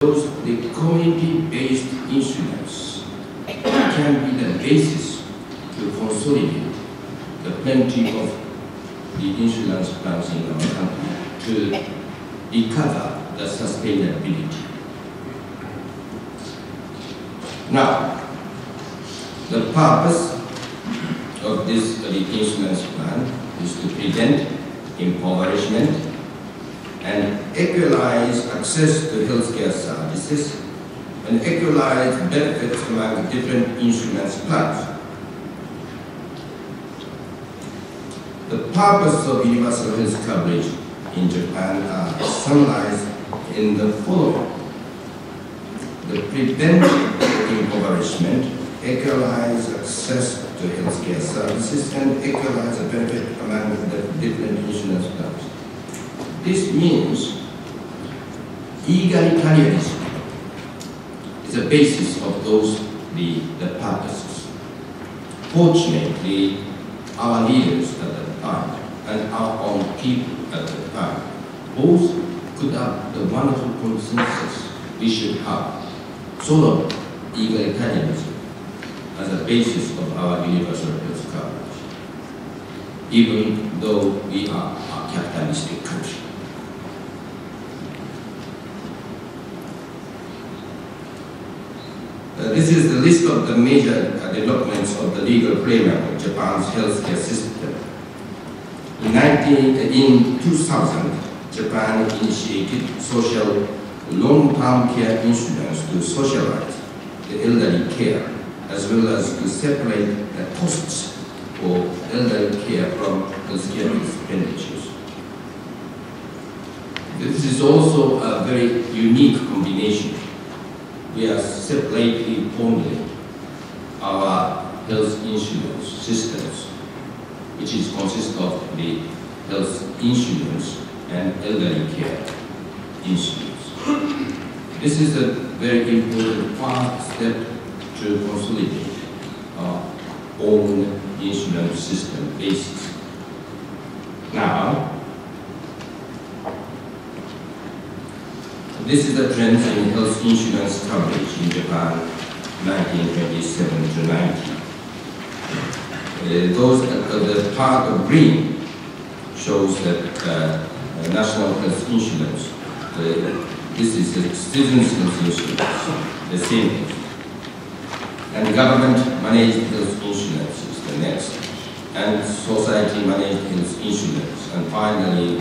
The community-based insurance can be the basis to consolidate the plenty of the insurance plans in our country to recover the sustainability. Now, the purpose of this insurance plan is to prevent impoverishment and equalize access to healthcare services and equalize benefits among different insurance plans. The purpose of universal health coverage in Japan are summarized in the following: the prevent impoverishment, equalize access to healthcare services, and equalize the benefit among the different insurance plans. This means egalitarianism is the basis of the purposes. Fortunately, our leaders at the time and our own people at the time both could have the wonderful consensus we should have sort of egalitarianism as a basis of our universal health coverage, even though we are a capitalistic country. This is the list of the major developments of the legal framework of Japan's healthcare system. In 2000, Japan initiated social long-term care insurance to socialize the elderly care, as well as to separate the costs for elderly care from healthcare expenditures. This is also a very unique combination. We are separately formulating our health insurance systems, which consists of the health insurance and elderly care insurance. This is a very important first step to consolidate our own insurance system basis. Now, this is the trends in health insurance coverage in Japan, 1927 to 90. Those at the part of green shows that national health insurance. This is the citizens' health insurance, the same. And government-managed health insurance is the next. And society-managed health insurance. And finally,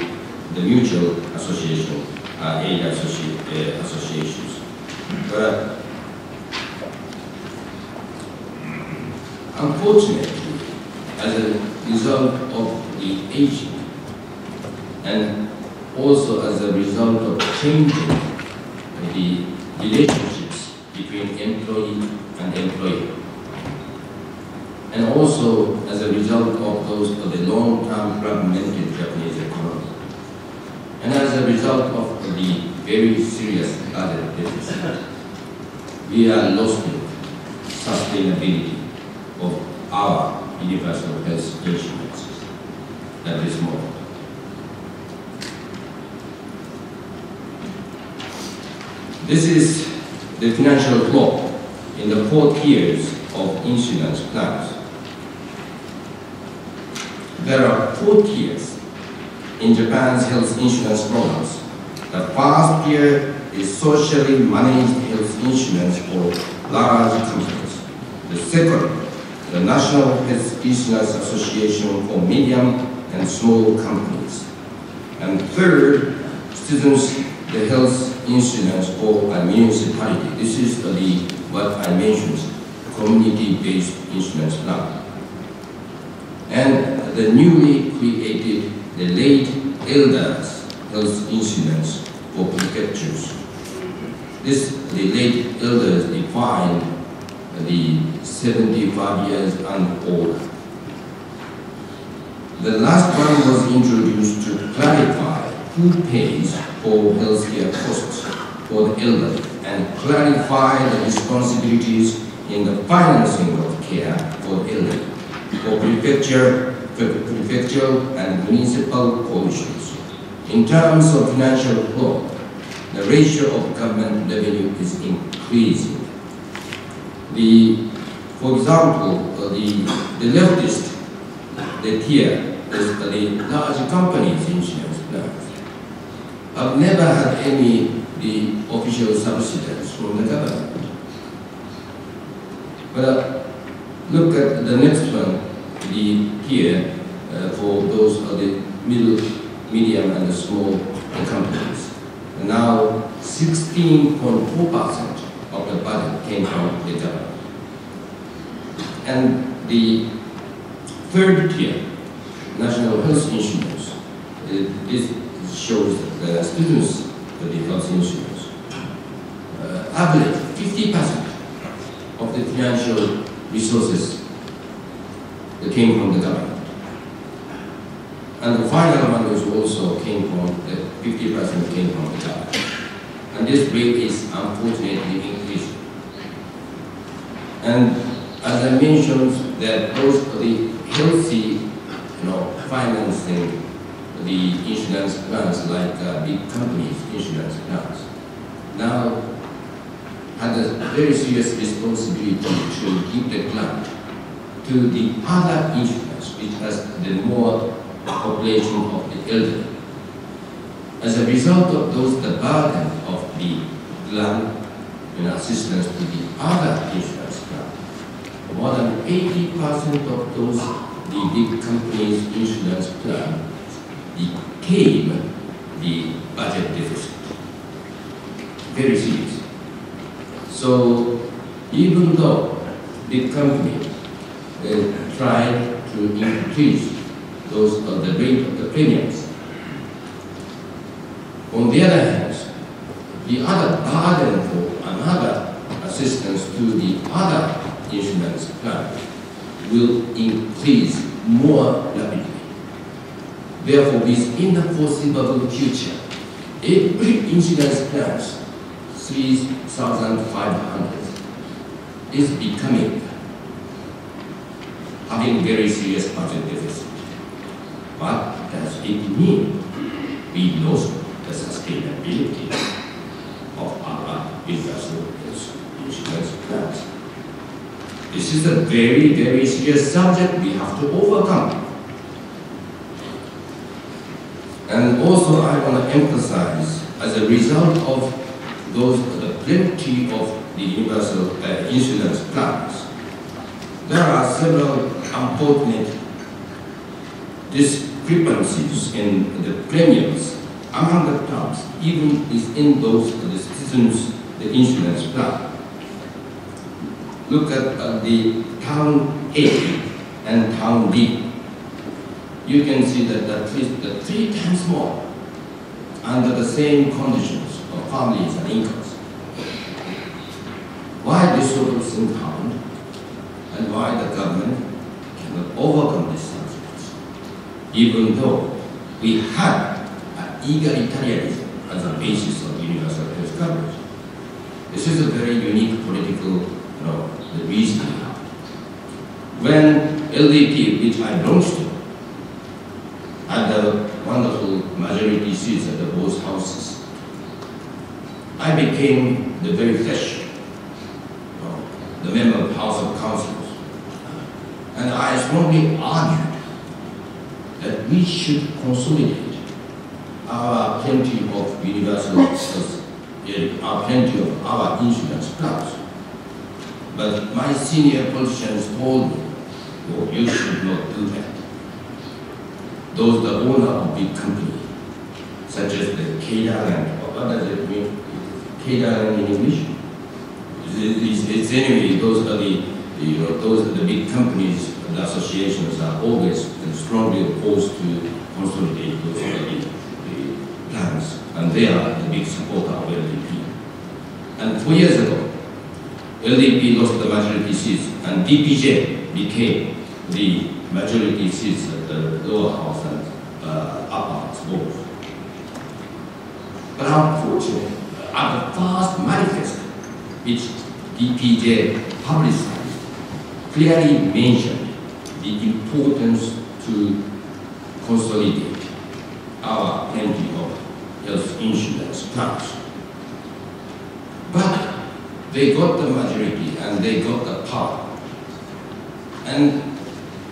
the mutual association. Aid associations. But unfortunately, as a result of the aging and also as a result of changing the relationships between employee and employer, and also as a result of the long-term fragmented Japanese economy, and as a result of the very serious other deficit, we are losing sustainability of our universal health insurance at this moment. This is the financial flow in the 4 tiers of insurance plans. There are 4 tiers in Japan's health insurance programs. The first tier is socially managed health insurance for large companies. The second, the National Health Insurance Association for medium and small companies. And third, citizens, the health insurance for a municipality. This is what I mentioned, community-based insurance plan. And the newly created the late elders health insurance for prefectures. The late elders defined the 75 years and older. The last one was introduced to clarify who pays for healthcare costs for the elderly and clarify the responsibilities in the financing of care for the elderly for prefectural and municipal coalitions. In terms of financial flow, the ratio of government revenue is increasing. For example, the leftist, the tier, is the large companies insurance plans have never had any official subsidies from the government. But look at the next one, the tier for those are the medium and small companies. Now 16.4% of the budget came from the government. And the third tier, national health insurance, this shows the students for the health insurance. Average 50% of the financial resources that came from the government. And the final one was also came from, the 50% came from the government. And this rate is unfortunately increasing. And as I mentioned, that those are the healthy, financing the insurance plans like big companies' insurance plans. Now, had a very serious responsibility to give the grant to the other insurance, which has the more population of the elderly. As a result of those, the burden of the grant assistance to the other insurance plans, more than 80% of those the big companies' insurance plan became the budget deficit. Very serious. So even though big companies tried to increase the rate of the premiums, on the other hand, the other burden for another assistance to the other insurance plan will increase more rapidly. Therefore, within the foreseeable future, every insurance plan, 3,500, is becoming, having very serious budget deficit. What does it mean? We lost the sustainability of our universal insurance plans. This is a very, very serious subject we have to overcome. And also I want to emphasize, as a result of the plenty of the universal insurance plans, there are several important discrepancies in the premiums among the plans, even within those the citizens' the insurance plan. Look at the town A and town B. You can see that at least 3 times more under the same conditions of families and incomes. Why this sort of thing happened, and why the government cannot overcome this subject, even though we had egalitarianism as a basis of universal health coverage. This is a very unique political reasoning. When LDP, which I belonged to, had a wonderful majority seats at both houses, I became the very fresh, the member of the House of Councillors. And I strongly argued that we should consolidate our plenty of universal health, plenty of our insurance plans. But my senior politicians told me, oh, you should not do that. Those the owner of big company, such as the K-Darling, what does it mean? K-Darling in English? It's anyway, those are the big companies, the associations are always strongly opposed to consolidate those the plans, and they are the big supporter of LDP. And 4 years ago, LDP lost the majority seats, and DPJ became the majority seats at the lower house and upper house both. But unfortunately, at the first manifesto, which DPJ publicized, clearly mentioned the importance to consolidate our plenty of health insurance plans. they got the majority and they got the power. And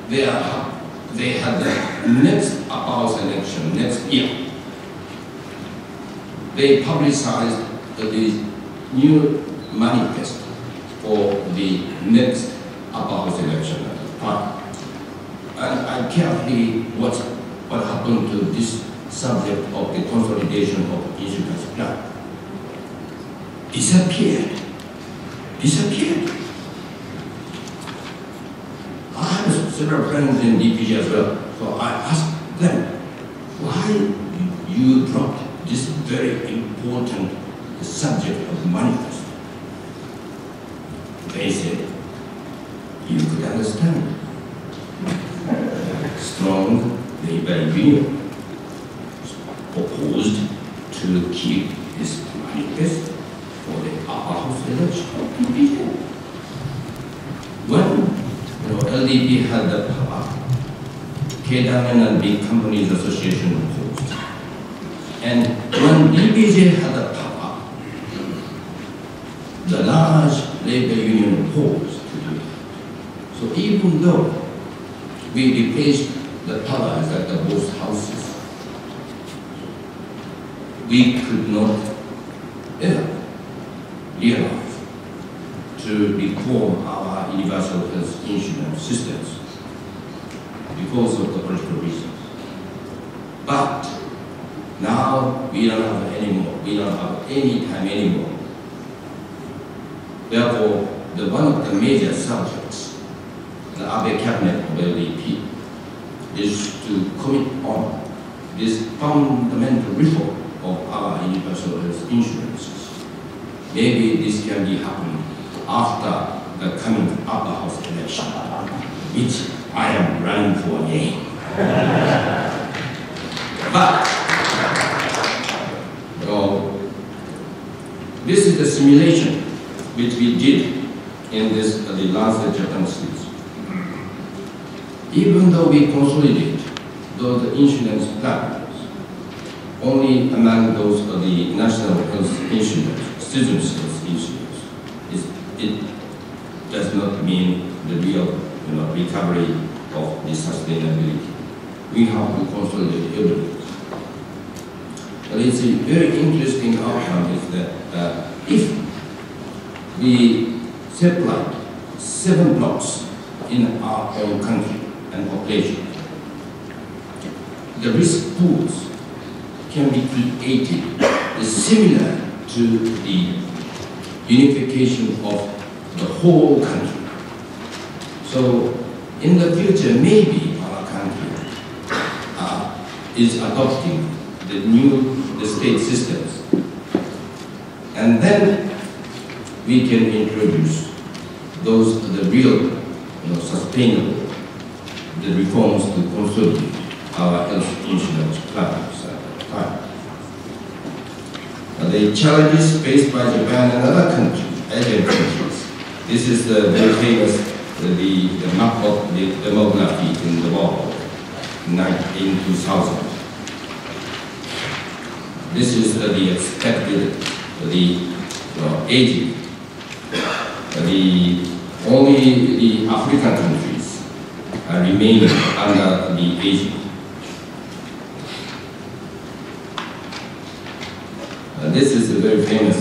they had the next Apac election next year. They publicized the new manifesto for the next Apac election at the party. And I carefully watched what happened to this subject of the consolidation of insurance plan. Disappeared. I have several friends in DPG as well, so I asked them, why you dropped this very important subject of manifesto? They said, you could understand. Strong labor union opposed to keep this manifesto for the upper house election. When LDP had the power, Kedan and Big Companies Association opposed. And when DPJ had the power, the large labor union opposed to do that. So even though we replaced the powers at the both houses, we could not ever realize to reform our universal health insurance systems because of the political reasons. But now we don't have any time anymore. Therefore, one of the major subjects, the Abe cabinet of LDP, is to commit on this fundamental reform of our universal health insurances. Maybe this can be happening after the coming upper house election, which I am running for again. But this is the simulation which we did in this the last Japan series. Even though we consolidate those insurance plans, only among those of the national health insurance, citizens health insurance, it does not mean the real recovery of the sustainability. We have to consolidate everything. But it's a very interesting outcome is that if we separate 7 blocks in our own country and population, the risk pools can be created similar to the unification of the whole country. So in the future, maybe our country is adopting the state systems, and then we can introduce those the real sustainable reforms to consolidate our health insurance plans at the time. The challenges faced by Japan and other countries, Asian countries. This is the very famous the map of the demography in the world in 2000. This is the expected aging. Only the African countries are remaining under the aging. This is a very famous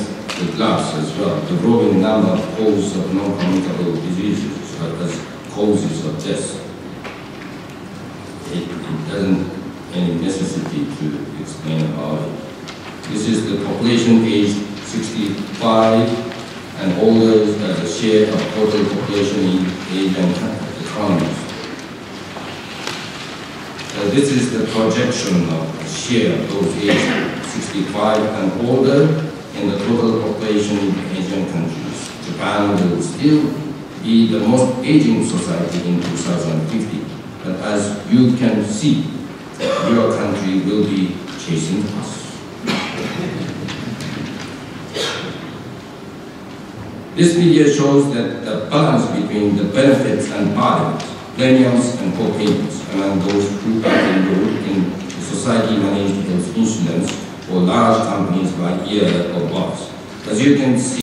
graph as well. The growing number of causes of non-communicable diseases as causes of death. It doesn't any necessity to explain about it. This is the population aged 65 and older as a share of total population in Asian economies. This is the projection of the share of those aged 65 and older in the total population in Asian countries. Japan will still be the most aging society in 2050, but as you can see, your country will be chasing us. This video shows that the balance between the benefits and burdens, premiums and co-payments among those who are enrolled in the society-managed health insurance for large companies by year of birth. As you can see,